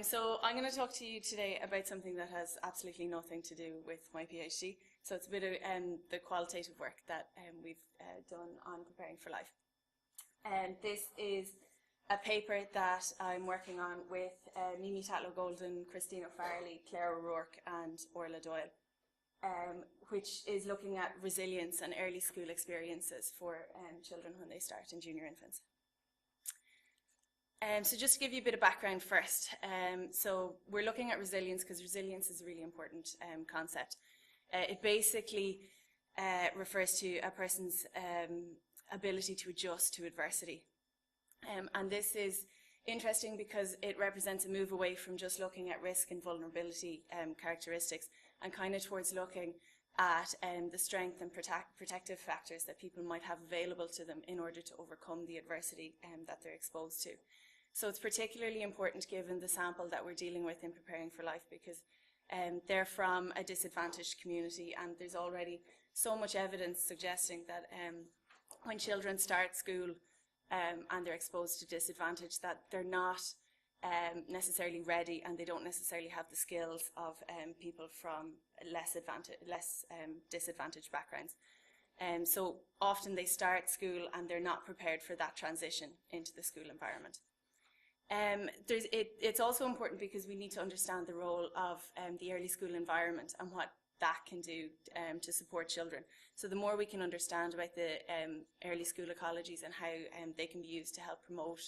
So I'm going to talk to you today about something that has absolutely nothing to do with my PhD. So it's a bit of the qualitative work that we've done on preparing for life. This is a paper that I'm working on with Mimi Tatlow-Golden, Christine O'Farrelly, Claire O'Rourke and Orla Doyle, which is looking at resilience and early school experiences for children when they start in junior infants. So just to give you a bit of background first, so we're looking at resilience because resilience is a really important concept. It basically refers to a person's ability to adjust to adversity. And this is interesting because it represents a move away from just looking at risk and vulnerability characteristics and kind of towards looking at the strength and protective factors that people might have available to them in order to overcome the adversity that they're exposed to. So it's particularly important given the sample that we're dealing with in preparing for life because they're from a disadvantaged community, and there's already so much evidence suggesting that when children start school and they're exposed to disadvantage, that they're not necessarily ready and they don't necessarily have the skills of people from less disadvantaged backgrounds. So often they start school and they're not prepared for that transition into the school environment. It's also important because we need to understand the role of the early school environment and what that can do to support children. So the more we can understand about the early school ecologies and how they can be used to help promote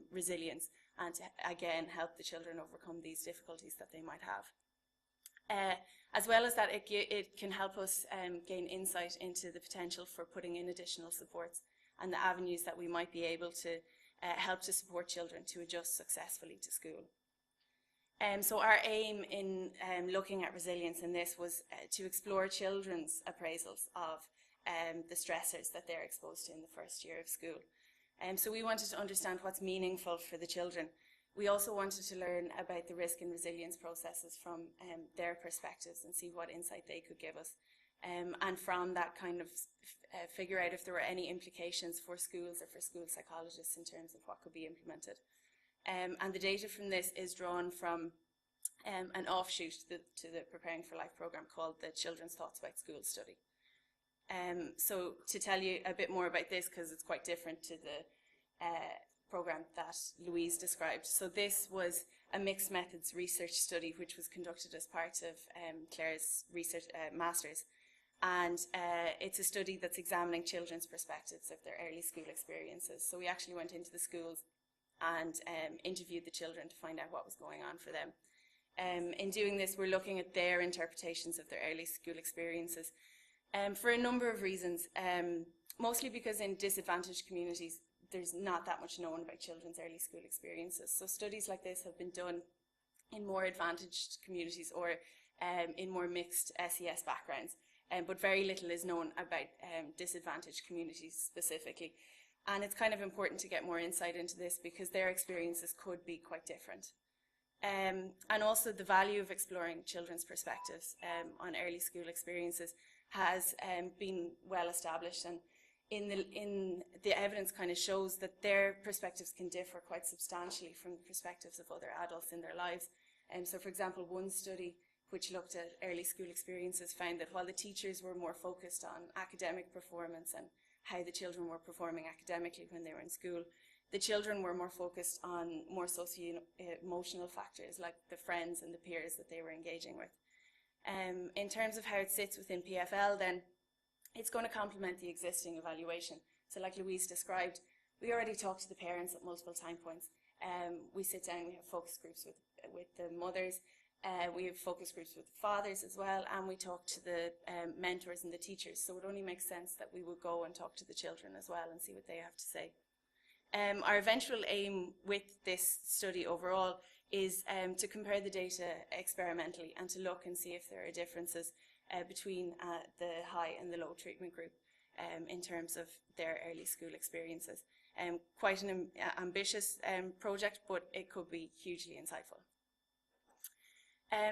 resilience and to, again, help the children overcome these difficulties that they might have. As well as that, it can help us gain insight into the potential for putting in additional supports and the avenues that we might be able to help to support children to adjust successfully to school. So our aim in looking at resilience in this was to explore children's appraisals of the stressors that they're exposed to in the first year of school. So we wanted to understand what's meaningful for the children. We also wanted to learn about the risk and resilience processes from their perspectives and see what insight they could give us. And from that kind of figure out if there were any implications for schools or for school psychologists in terms of what could be implemented. And the data from this is drawn from an offshoot to the Preparing for Life programme called the Children's Thoughts About School study. So to tell you a bit more about this, because it's quite different to the programme that Louise described. So this was a mixed methods research study which was conducted as part of Claire's research master's. And it's a study that's examining children's perspectives of their early school experiences. So we actually went into the schools and interviewed the children to find out what was going on for them. In doing this, we're looking at their interpretations of their early school experiences for a number of reasons, mostly because in disadvantaged communities, there's not that much known about children's early school experiences. So studies like this have been done in more advantaged communities or in more mixed SES backgrounds. But very little is known about disadvantaged communities specifically. And it's kind of important to get more insight into this because their experiences could be quite different. And also the value of exploring children's perspectives on early school experiences has been well established, and in the evidence kind of shows that their perspectives can differ quite substantially from the perspectives of other adults in their lives. So for example, one study which looked at early school experiences found that while the teachers were more focused on academic performance and how the children were performing academically when they were in school, the children were more focused on more socio-emotional factors like the friends and the peers that they were engaging with. In terms of how it sits within PFL then, it's going to complement the existing evaluation. So like Louise described, we already talked to the parents at multiple time points. We sit down, we have focus groups with the mothers, we have focus groups with the fathers as well, and we talk to the mentors and the teachers. So it only makes sense that we would go and talk to the children as well and see what they have to say. Our eventual aim with this study overall is to compare the data experimentally and to look and see if there are differences between the high and the low treatment group in terms of their early school experiences. Quite an ambitious project, but it could be hugely insightful.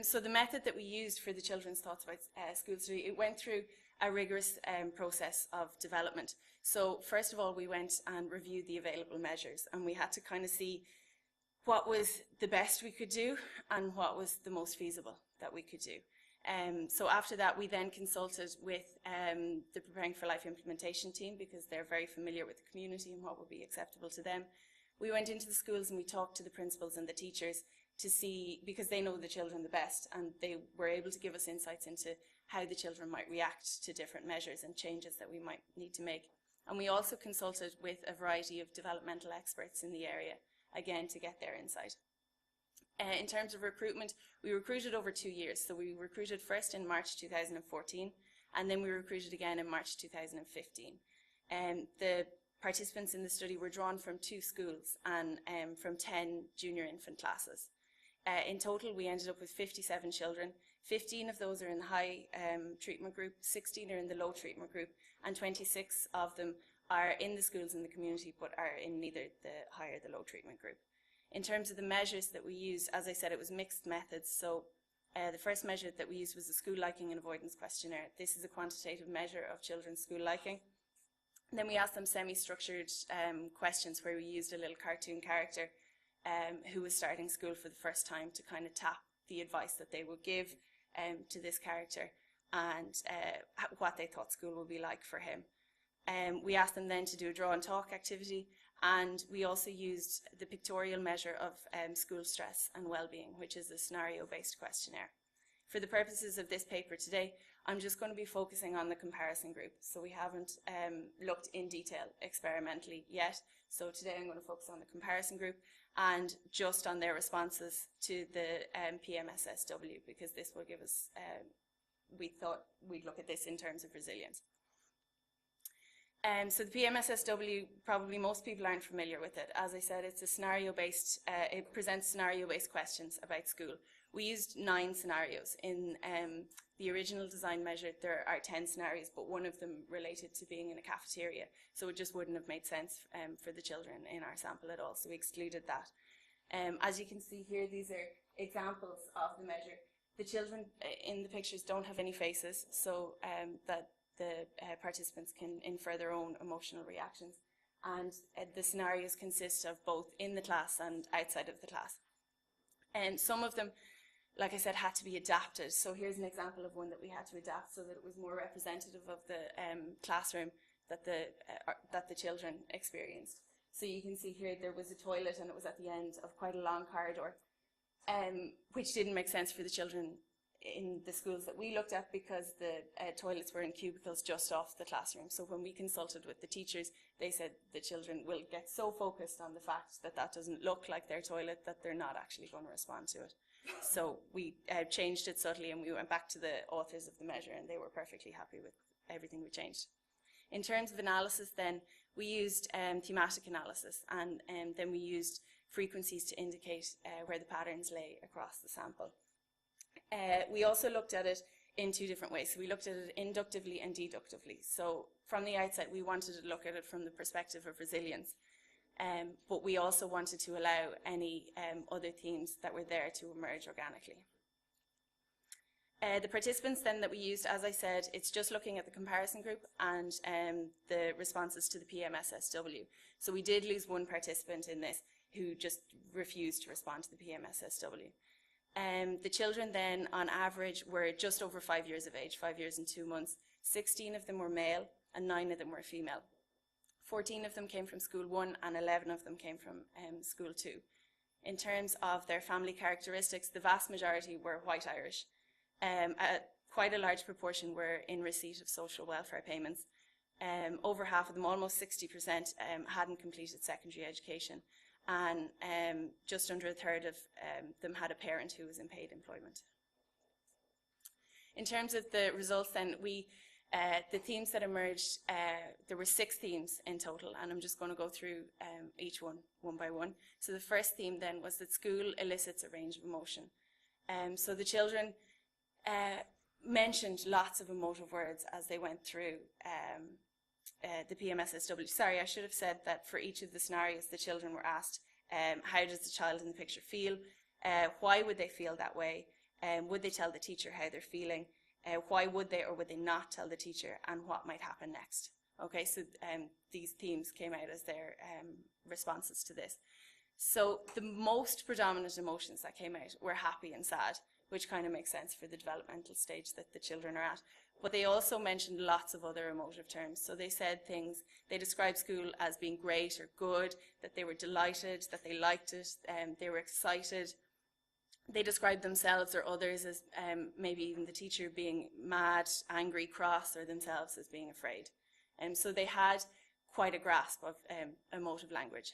So the method that we used for the Children's Thoughts About School study, it went through a rigorous process of development. So first of all, we went and reviewed the available measures, and we had to kind of see what was the best we could do and what was the most feasible that we could do. So after that, we then consulted with the Preparing for Life implementation team, because they're very familiar with the community and what would be acceptable to them. We went into the schools and we talked to the principals and the teachers to see, because they know the children the best, and they were able to give us insights into how the children might react to different measures and changes that we might need to make. And we also consulted with a variety of developmental experts in the area, again, to get their insight. In terms of recruitment, we recruited over 2 years. So we recruited first in March 2014, and then we recruited again in March 2015. The participants in the study were drawn from 2 schools and from 10 junior infant classes. In total, we ended up with 57 children. 15 of those are in the high treatment group, 16 are in the low treatment group, and 26 of them are in the schools in the community but are in neither the high or the low treatment group. In terms of the measures that we used, as I said, it was mixed methods. So the first measure that we used was the school liking and avoidance questionnaire. This is a quantitative measure of children's school liking. And then we asked them semi-structured questions where we used a little cartoon character who was starting school for the first time to kind of tap the advice that they would give to this character and what they thought school would be like for him. We asked them then to do a draw and talk activity, and we also used the pictorial measure of school stress and well-being, which is a scenario-based questionnaire. For the purposes of this paper today, I'm just going to be focusing on the comparison group. So we haven't looked in detail experimentally yet. So today I'm going to focus on the comparison group and just on their responses to the PMSSW, because this will give us, we thought we'd look at this in terms of resilience. So the PMSSW, probably most people aren't familiar with it. As I said, it's a scenario-based, it presents scenario-based questions about school. We used 9 scenarios. In the original design measure, there are 10 scenarios, but one of them related to being in a cafeteria. So it just wouldn't have made sense for the children in our sample at all, so we excluded that. As you can see here, these are examples of the measure. The children in the pictures don't have any faces, so that the participants can infer their own emotional reactions. And the scenarios consist of both in the class and outside of the class. And some of them, like I said, had to be adapted. So here's an example of one that we had to adapt so that it was more representative of the classroom that the children experienced. So you can see here there was a toilet and it was at the end of quite a long corridor, which didn't make sense for the children in the schools that we looked at, because the toilets were in cubicles just off the classroom. So when we consulted with the teachers, they said the children will get so focused on the fact that that doesn't look like their toilet that they're not actually going to respond to it. So we changed it subtly, and we went back to the authors of the measure, and they were perfectly happy with everything we changed. In terms of analysis then, we used thematic analysis, and then we used frequencies to indicate where the patterns lay across the sample. We also looked at it in 2 different ways. So we looked at it inductively and deductively. So from the outset, we wanted to look at it from the perspective of resilience, but we also wanted to allow any other themes that were there to emerge organically. The participants then that we used, as I said, it's just looking at the comparison group and the responses to the PMSSW. So we did lose 1 participant in this who just refused to respond to the PMSSW. The children then, on average, were just over 5 years of age, 5 years and 2 months. 16 of them were male and 9 of them were female. 14 of them came from school 1 and 11 of them came from school 2. In terms of their family characteristics, the vast majority were white Irish. Quite a large proportion were in receipt of social welfare payments. Over half of them, almost 60%, hadn't completed secondary education. And just under a third of them had a parent who was in paid employment. In terms of the results then, the themes that emerged, there were 6 themes in total, and I'm just going to go through each one by one. So the first theme then was that school elicits a range of emotion. So the children mentioned lots of emotive words as they went through the PMSSW. Sorry, I should have said that for each of the scenarios, the children were asked, how does the child in the picture feel? Why would they feel that way? Would they tell the teacher how they're feeling? Why would they or would they not tell the teacher? And what might happen next? Okay, so these themes came out as their responses to this. So the most predominant emotions that came out were happy and sad, which kind of makes sense for the developmental stage that the children are at. But they also mentioned lots of other emotive terms. So they said things, they described school as being great or good, that they were delighted, that they liked it, they were excited. They described themselves or others as maybe even the teacher being mad, angry, cross, or themselves as being afraid. So they had quite a grasp of emotive language.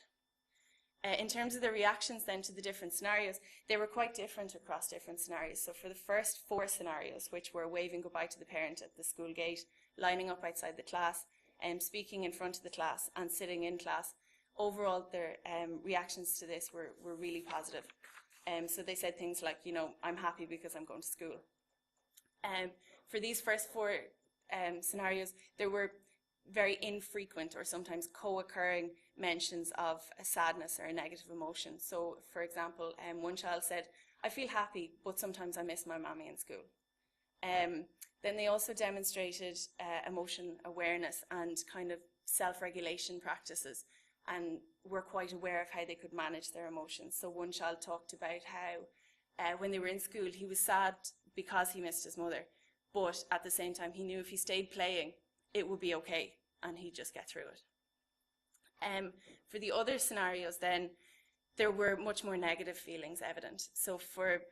In terms of the reactions then to the different scenarios, they were quite different across different scenarios. So for the first 4 scenarios, which were waving goodbye to the parent at the school gate, lining up outside the class, speaking in front of the class, and sitting in class, overall their reactions to this were really positive. So they said things like, you know, I'm happy because I'm going to school. For these first 4 scenarios, there were very infrequent or sometimes co-occurring mentions of a sadness or a negative emotion. So, for example, one child said, I feel happy, but sometimes I miss my mommy in school. Then they also demonstrated emotion awareness and kind of self-regulation practices, and were quite aware of how they could manage their emotions. So one child talked about how when they were in school, he was sad because he missed his mother, but at the same time he knew if he stayed playing, it would be okay and he'd just get through it. For the other scenarios then, there were much more negative feelings evident. So for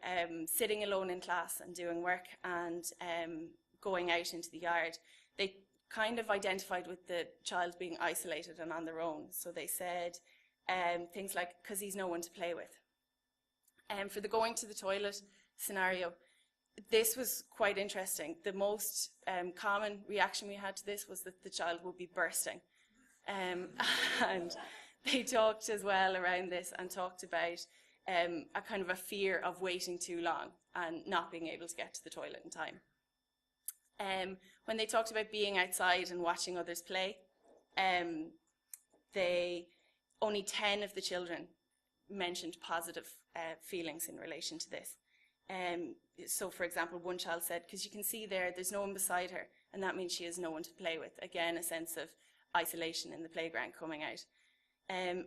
sitting alone in class and doing work and going out into the yard, they kind of identified with the child being isolated and on their own. So they said things like, because he's no one to play with. For the going to the toilet scenario, this was quite interesting. The most common reaction we had to this was that the child would be bursting. And they talked as well around this and talked about a kind of a fear of waiting too long and not being able to get to the toilet in time. When they talked about being outside and watching others play, only 10 of the children mentioned positive feelings in relation to this. So, for example, one child said, because you can see there's no one beside her, and that means she has no one to play with. Again, a sense of isolation in the playground coming out.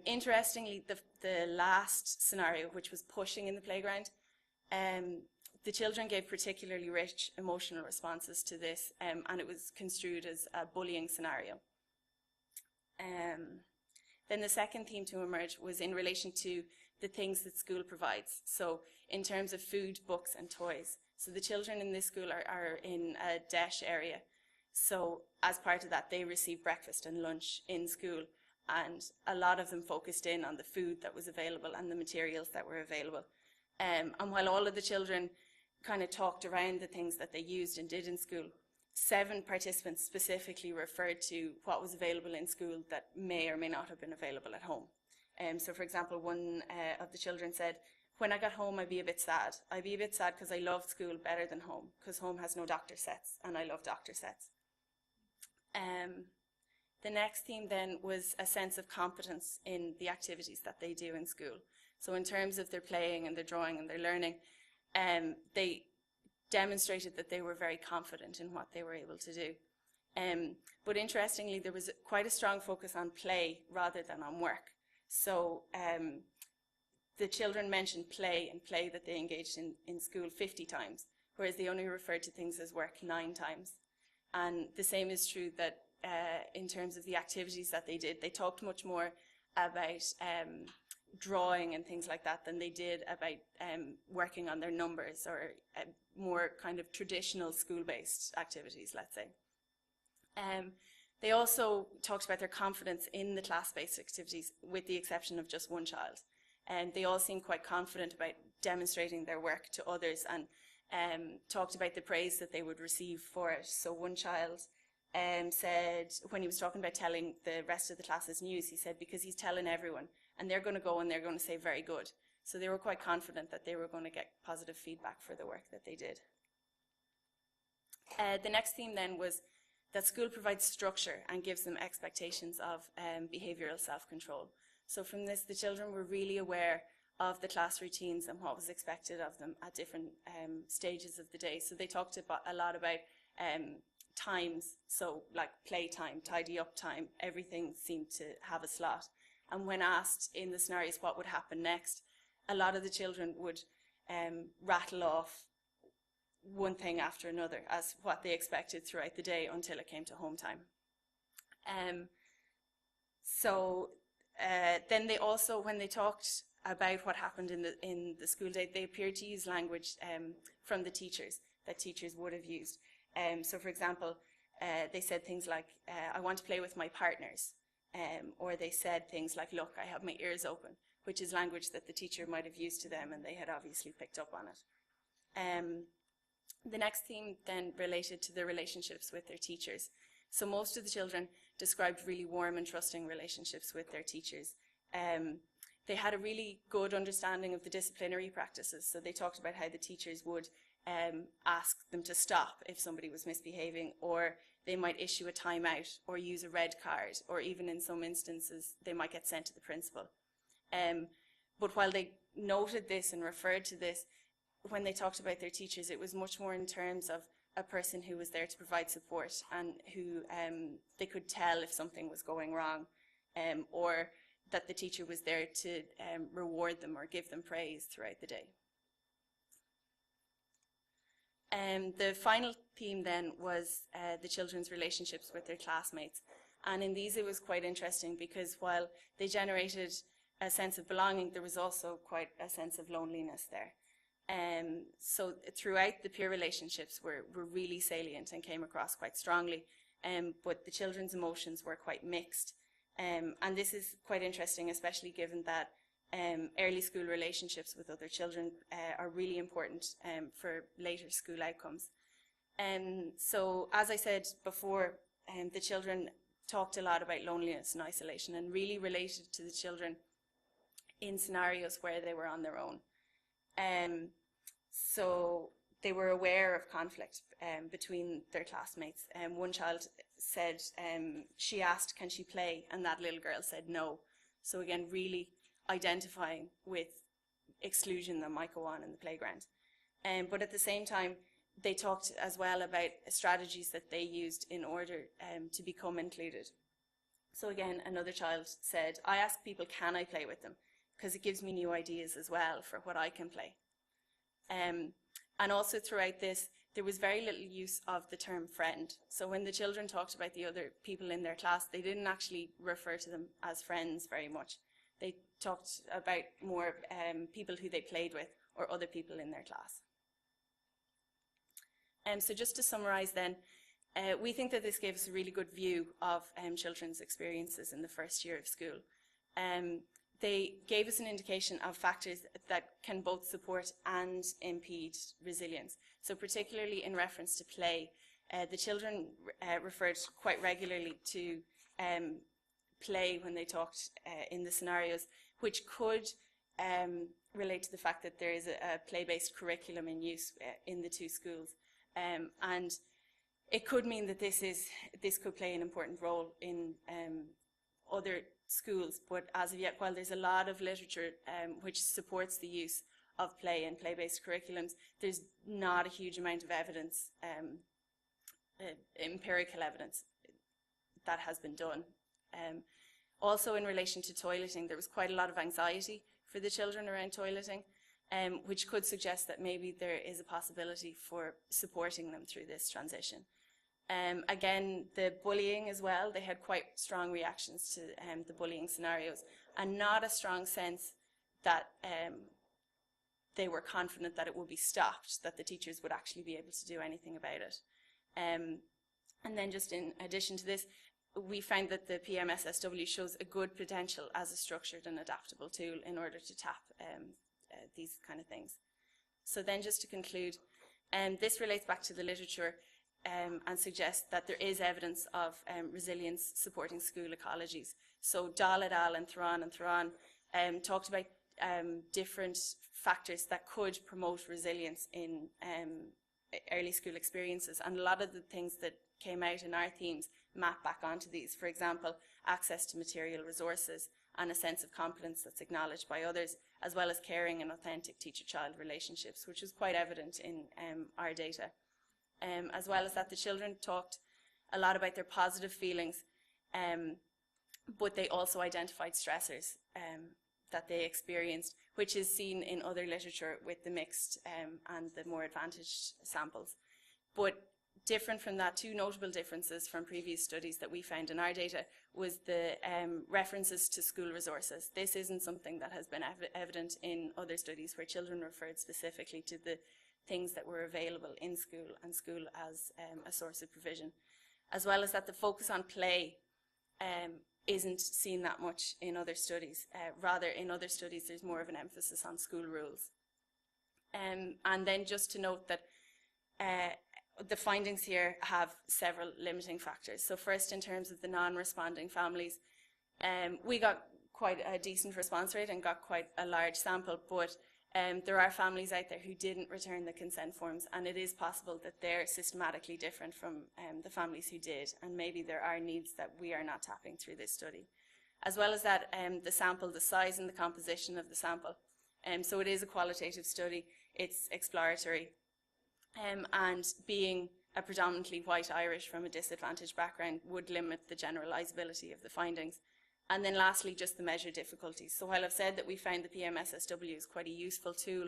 Interestingly, the last scenario, which was pushing in the playground, the children gave particularly rich emotional responses to this, and it was construed as a bullying scenario. Then the second theme to emerge was in relation to the things that school provides. So in terms of food, books and toys. So the children in this school are in a DESH area. So as part of that, they receive breakfast and lunch in school, and a lot of them focused in on the food that was available and the materials that were available. And while all of the children kind of talked around the things that they used and did in school, 7 participants specifically referred to what was available in school that may or may not have been available at home. So for example, one of the children said, when I got home, I'd be a bit sad. I'd be a bit sad because I loved school better than home, because home has no doctor sets, and I love doctor sets. The next theme then was a sense of competence in the activities that they do in school. So in terms of their playing and their drawing and their learning, they demonstrated that they were very confident in what they were able to do. But interestingly, there was quite a strong focus on play rather than on work. So the children mentioned play and play that they engaged in school 50 times, whereas they only referred to things as work 9 times. And the same is true that in terms of the activities that they did, they talked much more about drawing and things like that than they did about working on their numbers or more kind of traditional school-based activities, let's say. They also talked about their confidence in the class-based activities, with the exception of just one child. And they all seemed quite confident about demonstrating their work to others, and talked about the praise that they would receive for it. So one child said, when he was talking about telling the rest of the class's news, he said, because he's telling everyone, and they're going to go and they're going to say very good. So they were quite confident that they were going to get positive feedback for the work that they did. The next theme then was that school provides structure and gives them expectations of behavioural self-control. So from this, the children were really aware of the class routines and what was expected of them at different stages of the day. So they talked a lot about times, so like playtime, tidy up time, everything seemed to have a slot. And when asked in the scenarios what would happen next, a lot of the children would rattle off one thing after another as what they expected throughout the day until it came to home time. Then they also, when they talked about what happened in the school day, they appeared to use language from the teachers that teachers would have used. So for example, they said things like, I want to play with my partners, or they said things like, look, I have my ears open, which is language that the teacher might have used to them and they had obviously picked up on it. The next theme then related to their relationships with their teachers. So most of the children described really warm and trusting relationships with their teachers. They had a really good understanding of the disciplinary practices. So they talked about how the teachers would ask them to stop if somebody was misbehaving, or they might issue a timeout or use a red card, or even in some instances they might get sent to the principal. But while they noted this and referred to this, when they talked about their teachers, it was much more in terms of a person who was there to provide support and who they could tell if something was going wrong, or that the teacher was there to reward them or give them praise throughout the day. The final theme then was the children's relationships with their classmates. And in these it was quite interesting because while they generated a sense of belonging, there was also quite a sense of loneliness there. So throughout, the peer relationships were really salient and came across quite strongly, but the children's emotions were quite mixed. And this is quite interesting, especially given that early school relationships with other children are really important for later school outcomes. So as I said before, the children talked a lot about loneliness and isolation and really related to the children in scenarios where they were on their own. So they were aware of conflict between their classmates. One child said, she asked, can she play? And that little girl said no. So again, really identifying with exclusion that might go on in the playground. But at the same time, they talked as well about strategies that they used in order to become included. So again, another child said, I ask people, can I play with them? Because it gives me new ideas as well for what I can play. And also throughout this, there was very little use of the term friend. So when the children talked about the other people in their class, they didn't actually refer to them as friends very much. They talked about more people who they played with or other people in their class. So just to summarise then, we think that this gave us a really good view of children's experiences in the first year of school. They gave us an indication of factors that can both support and impede resilience. So particularly in reference to play, the children referred quite regularly to play when they talked in the scenarios, which could relate to the fact that there is a play-based curriculum in use in the two schools. And it could mean that this could play an important role in other schools, but as of yet, while there's a lot of literature which supports the use of play and play-based curriculums, there's not a huge amount of evidence, empirical evidence, that has been done. Also in relation to toileting, there was quite a lot of anxiety for the children around toileting, which could suggest that maybe there is a possibility for supporting them through this transition. Again, the bullying as well, they had quite strong reactions to the bullying scenarios and not a strong sense that they were confident that it would be stopped, that the teachers would actually be able to do anything about it. And then just in addition to this, we found that the PMSSW shows a good potential as a structured and adaptable tool in order to tap these kind of things. So then just to conclude, this relates back to the literature and suggests that there is evidence of resilience supporting school ecologies. So Dahl et al. And Thron talked about different factors that could promote resilience in early school experiences, and a lot of the things that came out in our themes map back onto these. For example, access to material resources and a sense of competence that's acknowledged by others, as well as caring and authentic teacher-child relationships, which was quite evident in our data. As well as that, the children talked a lot about their positive feelings, but they also identified stressors that they experienced, which is seen in other literature with the mixed and the more advantaged samples. But different from that, two notable differences from previous studies that we found in our data was the references to school resources. This isn't something that has been evident in other studies where children referred specifically to the things that were available in school and school as a source of provision, as well as that the focus on play isn't seen that much in other studies. Rather, in other studies, there's more of an emphasis on school rules. And then just to note that the findings here have several limiting factors. So first, in terms of the non-responding families, we got quite a decent response rate and got quite a large sample, but there are families out there who didn't return the consent forms, and it is possible that they're systematically different from the families who did, and maybe there are needs that we are not tapping through this study. As well as that, the sample, the size and the composition of the sample. So it is a qualitative study, it's exploratory, and being a predominantly white Irish from a disadvantaged background would limit the generalisability of the findings. And then lastly, just the measure difficulties. So while I've said that we found the PMSSW is quite a useful tool,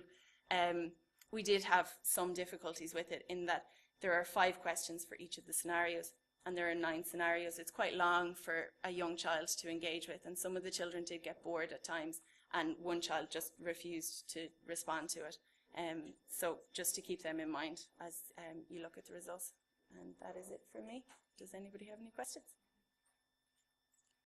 we did have some difficulties with it in that there are 5 questions for each of the scenarios, and there are 9 scenarios. It's quite long for a young child to engage with, and some of the children did get bored at times, and one child just refused to respond to it. So just to keep them in mind as you look at the results. And that is it for me. Does anybody have any questions?